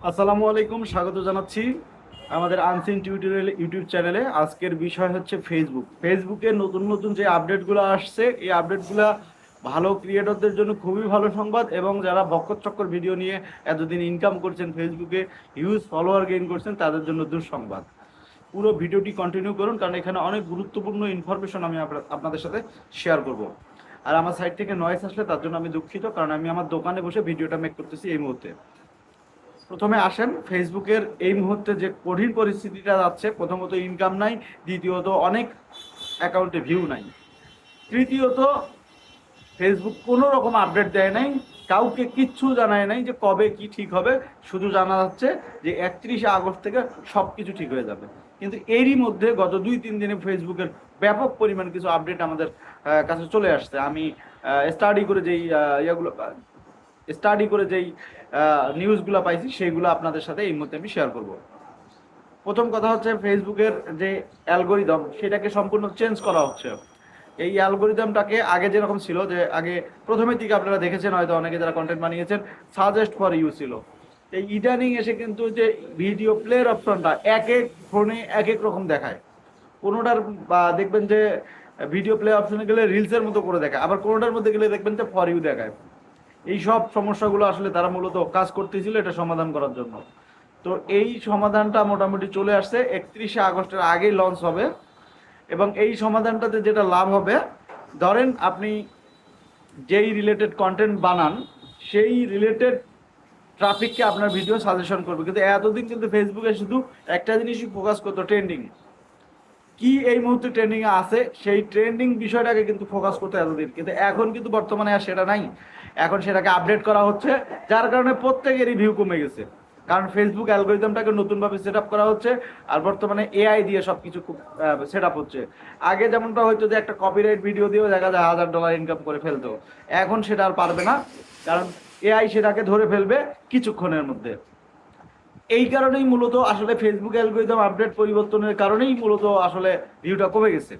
আসসালামু আলাইকুম, স্বাগত জানাচ্ছি আমাদের আনসিন টিউটোরিয়াল ইউটিউব চ্যানেলে। আজকের বিষয় হচ্ছে ফেসবুকে নতুন নতুন যে আপডেটগুলো আসছে, এই আপডেটগুলো ভালো ক্রিয়েটরদের জন্য খুবই ভালো সংবাদ, এবং যারা বক্কর ভিডিও নিয়ে এতদিন ইনকাম করছেন, ফেসবুকে হিউজ ফলোয়ার গেইন করছেন, তাদের জন্য দুঃসংবাদ। পুরো ভিডিওটি কন্টিনিউ করুন, কারণ এখানে অনেক গুরুত্বপূর্ণ ইনফরমেশন আমি আপনাদের সাথে শেয়ার করব। আর আমার সাইড থেকে নয়েস আসলে তার জন্য আমি দুঃখিত, কারণ আমি আমার দোকানে বসে ভিডিওটা মেক করতেছি এই মুহূর্তে। প্রথমে আসেন, ফেসবুকের এই মুহূর্তে যে কঠিন পরিস্থিতিটা যাচ্ছে, প্রথমত ইনকাম নাই, দ্বিতীয়ত অনেক অ্যাকাউন্টে ভিউ নাই, তৃতীয়ত ফেসবুক কোনো রকম আপডেট দেয় নাই, কাউকে কিচ্ছু জানায় নাই যে কবে কি ঠিক হবে। শুধু জানা যাচ্ছে যে 31শে আগস্ট থেকে সব কিছু ঠিক হয়ে যাবে। কিন্তু এরই মধ্যে গত 2-3 দিনে ফেসবুকের ব্যাপক পরিমাণ কিছু আপডেট আমাদের কাছে চলে আসছে। আমি স্টাডি করে যেই ইয়েগুলো স্টাডি করে যেই নিউজগুলো পাইছি, সেইগুলো আপনাদের সাথে এই মুহূর্তে আমি শেয়ার করব। প্রথম কথা হচ্ছে, ফেসবুকের যে অ্যালগোরিদম, সেটাকে সম্পূর্ণ চেঞ্জ করা হচ্ছে। এই অ্যালগোরিদমটাকে আগে যেরকম ছিল, যে আগে প্রথমের দিকে আপনারা দেখেছেন হয়তো অনেকে যারা কন্টেন্ট বানিয়েছেন, সাজেস্ট ফর ইউ ছিল। এই ইদানিং এসে কিন্তু যে ভিডিও প্লের অপশনটা এক এক ফোনে এক এক রকম দেখায়। কোনোটার বা দেখবেন যে ভিডিও প্লে অপশনে গেলে রিলসের মতো করে দেখায়, আবার কোনোটার মধ্যে গেলে দেখবেন যে ফর ইউ দেখায়। এই সব সমস্যাগুলো আসলে তারা মূলত কাজ করতেছিল এটা সমাধান করার জন্য। তো এই সমাধানটা মোটামুটি চলে আসছে, 31শে আগস্টের আগেই লঞ্চ হবে। এবং এই সমাধানটাতে যেটা লাভ হবে, ধরেন আপনি যেই রিলেটেড কন্টেন্ট বানান, সেই রিলেটেড ট্রাফিককে আপনার ভিডিও সাজেশন করবে। কিন্তু এতদিন কিন্তু ফেসবুকে শুধু একটা জিনিসই ফোকাস করতো, ট্রেন্ডিং কি এই মুহূর্তে ট্রেন্ডিং এ আছে, সেই ট্রেন্ডিং বিষয়টাকে কিন্তু ফোকাস করতে এতদিন। কিন্তু এখন কিন্তু বর্তমানে আর সেটা নাই, এখন সেটাকে আপডেট করা হচ্ছে, যার কারণে প্রত্যেকেরই ভিউ কমে গেছে। কারণ ফেসবুক অ্যালগোরিদমটাকে নতুনভাবে সেট আপ করা হচ্ছে, আর বর্তমানে এআই দিয়ে সব কিছু সেট আপ হচ্ছে। আগে যেমনটা হয়তো যে একটা কপিরাইট ভিডিও দিয়েও দেখা যায় $1000 ইনকাম করে ফেলতো, এখন সেটা আর পারবে না, কারণ এআই সেটাকে ধরে ফেলবে কিছুক্ষণের মধ্যে। এই কারণেই মূলত আসলে ফেসবুক অ্যালগরিদম আপডেট পরিবর্তনের কারণেই মূলত আসলে ভিউটা কমে গেছে।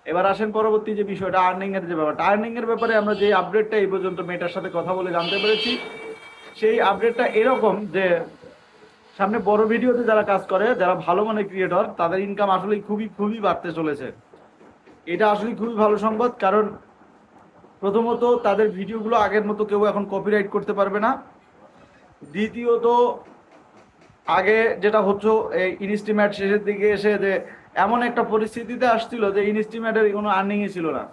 এবার আসেন পরবর্তী যে বিষয়টা, আর্নিং এর যে ব্যাপারটা। আর্নিং এর ব্যাপারে আমরা যে আপডেটটা এই পর্যন্ত মেটার সাথে কথা বলে জানতে পেরেছি, সেই আপডেটটা এরকম যে সামনে বড় ভিডিওতে যারা কাজ করে, যারা ভালো মানের ক্রিয়েটর, তাদের ইনকাম আসলে খুবই খুবই বাড়তে চলেছে। এটা আসলে খুবই ভালো সংবাদ, কারণ প্রথমত তাদের ভিডিওগুলো আগের মতো কেউ এখন কপিরাইট করতে পারবে না। দ্বিতীয়ত, আগে যেটা হচ্ছে, এই ইনস্টিমেট শেষের দিকে এসে যে এমন একটা পরিস্থিতিতে আসছিল যে ইনস্টিমেটের কোনো আর্নিংই ছিল না,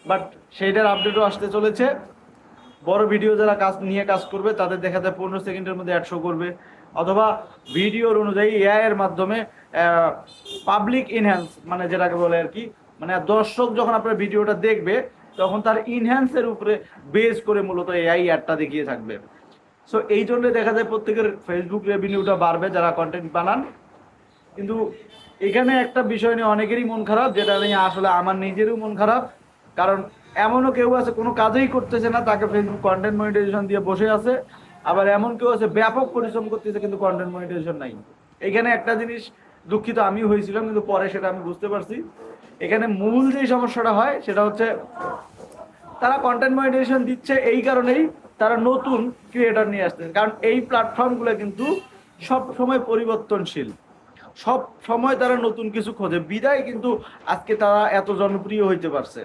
বাট সেইটার আপডেটও আসতে চলেছে। বড় ভিডিও যারা কাজ করবে, তাদের দেখা যায় 15 সেকেন্ডের মধ্যে অ্যাড শো করবে, অথবা ভিডিওর অনুযায়ী এআই এর মাধ্যমে পাবলিক ইনহ্যান্স, মানে যেটাকে বলে আর কি, মানে দর্শক যখন আপনার ভিডিওটা দেখবে, তখন তার ইনহ্যান্সের উপরে বেস করে মূলত এআই অ্যাডটা দেখিয়ে থাকবে। সো এই জন্য দেখা যায় প্রত্যেকের ফেসবুক রেভিনিউটা বাড়বে যারা কন্টেন্ট বানান। কিন্তু এখানে একটা বিষয় নিয়ে অনেকেরই মন খারাপ, যেটা নিয়ে আসলে আমার নিজেরও মন খারাপ। কারণ এমনও কেউ আছে কোনো কাজেই করতেছে না, তাকে ফেসবুক কন্টেন্ট মনিটাইজেশন দিয়ে বসে আছে। আবার এমন কেউ আছে ব্যাপক পরিশ্রম করতেছে কিন্তু কন্টেন্ট মনিটাইজেশন নাই। এখানে একটা জিনিস দুঃখিত আমি হয়েছিলাম, কিন্তু পরে সেটা আমি বুঝতে পারছি। এখানে মূল যে সমস্যাটা হয় সেটা হচ্ছে, তারা কন্টেন্ট মনিটাইজেশন দিচ্ছে এই কারণেই তারা নতুন ক্রিয়েটর নিয়ে আসতেছে, কারণ এই প্ল্যাটফর্মগুলো কিন্তু সব সময় পরিবর্তনশীল, সব সময় তারা নতুন কিছু খোঁজে, বিদায় কিন্তু আজকে তারা এত জনপ্রিয় হইতে পারছে।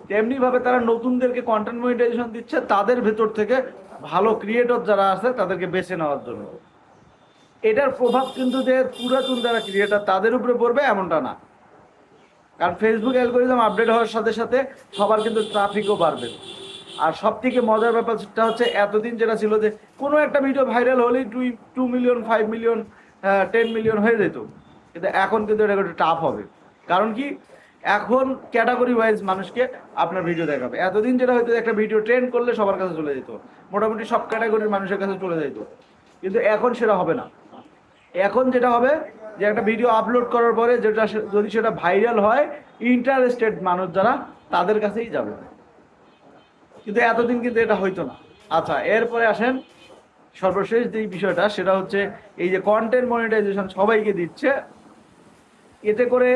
তেমনি ভাবে তারা নতুনদেরকে কন্টেন্ট মনিটাইজেশন দিচ্ছে, তাদের ভেতর থেকে ভালো ক্রিয়েটর যারা আছে তাদেরকে বেছে নেওয়ার জন্য। এটার প্রভাব কিন্তু যে পুরাতন যারা ক্রিয়েটর তাদের উপরে পড়বে এমনটা না, কারণ ফেসবুক অ্যালগোরিদম আপডেট হওয়ার সাথে সাথে সবার কিন্তু ট্রাফিকও বাড়বে। আর সব থেকে মজার ব্যাপারটা হচ্ছে, এতদিন যেটা ছিল যে কোনো একটা ভিডিও ভাইরাল হলেই 2 মিলিয়ন, 5 মিলিয়ন, 10 মিলিয়ন হয়ে যেত, কিন্তু এখন কিন্তু এটা একটু টাফ হবে। কারণ কি, এখন ক্যাটাগরি ওয়াইজ মানুষকে আপনার ভিডিও দেখাবে। এতদিন যেটা হয়তো একটা ভিডিও ট্রেন্ড করলে সবার কাছে চলে যেত, মোটামুটি সব ক্যাটাগরির মানুষের কাছে চলে যেত, কিন্তু এখন সেটা হবে না। এখন যেটা হবে, যে একটা ভিডিও আপলোড করার পরে যেটা যদি সেটা ভাইরাল হয়, ইন্টারেস্টেড মানুষ যারা, তাদের কাছেই যাবে। কিন্তু এতদিন কিন্তু এটা হইতো না। আচ্ছা, এরপরে আসেন সর্বশেষ যেই বিষয়টা, সেটা হচ্ছে এই যে কন্টেন্ট মনিটাইজেশন সবাইকে দিচ্ছে, এতে করে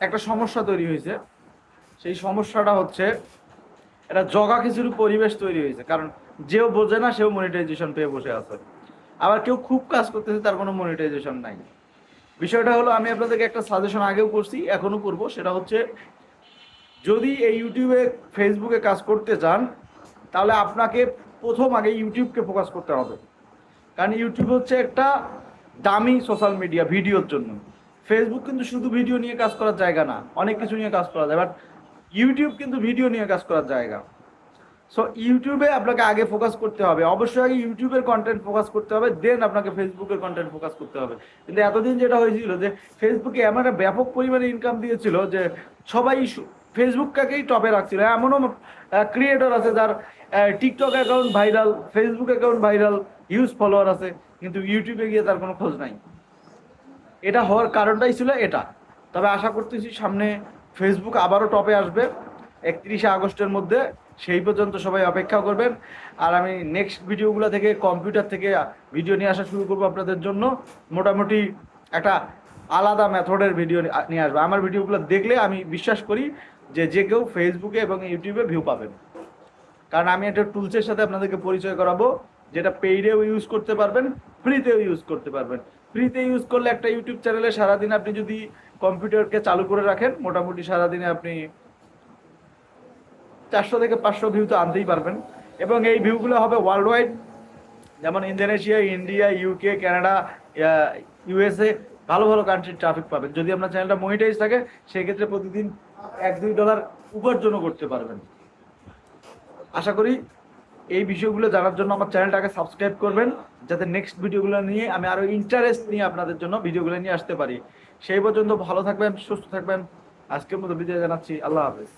একটা সমস্যা তৈরি হয়েছে। সেই সমস্যাটা হচ্ছে, এটা জগা খিচুড়ি পরিবেশ তৈরি হয়েছে, কারণ যেও বোঝে না সেও মনিটাইজেশন পেয়ে বসে আছে। আবার কেউ খুব কাজ করতেছে, তার কোনো মনিটাইজেশন নাই। বিষয়টা হলো, আমি আপনাদেরকে একটা সাজেশন আগেও করছি, এখনো করবো, সেটা হচ্ছে যদি এই ইউটিউবে ফেসবুকে কাজ করতে চান, তাহলে আপনাকে প্রথম আগে ইউটিউবকে ফোকাস করতে হবে। কারণ ইউটিউব হচ্ছে একটা দামি সোশ্যাল মিডিয়া ভিডিওর জন্য। ফেসবুক কিন্তু শুধু ভিডিও নিয়ে কাজ করার জায়গা না, অনেক কিছু নিয়ে কাজ করা যায়, বাট ইউটিউব কিন্তু ভিডিও নিয়ে কাজ করার জায়গা। সো ইউটিউবে আপনাকে আগে ফোকাস করতে হবে, অবশ্যই আগে ইউটিউবের কন্টেন্ট ফোকাস করতে হবে, দেন আপনাকে ফেসবুকের কন্টেন্ট ফোকাস করতে হবে। কিন্তু এতদিন যেটা হয়েছিল যে ফেসবুকে এমন একটা ব্যাপক পরিমাণে ইনকাম দিয়েছিল যে সবাই ফেসবুকটাকেই টপে রাখছিল। এমনও ক্রিয়েটর আছে যার TikTok account viral, Facebook account viral, huge follower আছে, কিন্তু ইউটিউবে গিয়ে তার কোনো খোঁজ নাই। এটা হওয়ার কারণটাই ছিল এটা। তবে আশা করতেছি সামনে ফেসবুক আবারও টপে আসবে 31শে আগস্টের মধ্যে। সেই পর্যন্ত সবাই অপেক্ষা করবেন। আর আমি নেক্সট ভিডিওগুলো থেকে কম্পিউটার থেকে ভিডিও নিয়ে আসা শুরু করবো আপনাদের জন্য। মোটামুটি একটা আলাদা মেথডের ভিডিও নিয়ে আসবো। আমার ভিডিওগুলো দেখলে আমি বিশ্বাস করি যে যে কেউ ফেসবুকে এবং ইউটিউবে ভিউ পাবেন। কারণ আমি একটা টুলসের সাথে আপনাদেরকে পরিচয় করাবো, যেটা পেইডেও ইউজ করতে পারবেন, ফ্রিতেও ইউজ করতে পারবেন। ফ্রিতে ইউজ করলে একটা ইউটিউব চ্যানেলে সারাদিন আপনি যদি কম্পিউটারকে চালু করে রাখেন, মোটামুটি সারাদিনে আপনি 400 থেকে 500 ভিউ তো আনতেই পারবেন। এবং এই ভিউগুলো হবে ওয়ার্ল্ড ওয়াইড, যেমন Indonesia, India, UK, Canada, USA, ভালো ভালো কান্ট্রির ট্রাফিক পাবেন। যদি আপনার চ্যানেলটা মনিটাইজ থাকে, সেক্ষেত্রে প্রতিদিন $1-2 উপার্জনও করতে পারবেন। আশা করি এই বিষয়গুলো জানার জন্য আমার চ্যানেলটাকে সাবস্ক্রাইব করবেন, যাতে নেক্সট ভিডিওগুলো নিয়ে আমি আরও ইন্টারেস্ট নিয়ে আপনাদের জন্য ভিডিওগুলো নিয়ে আসতে পারি। সেই পর্যন্ত ভালো থাকবেন, সুস্থ থাকবেন। আজকের মতো বিদায় জানাচ্ছি। আল্লাহ হাফেজ।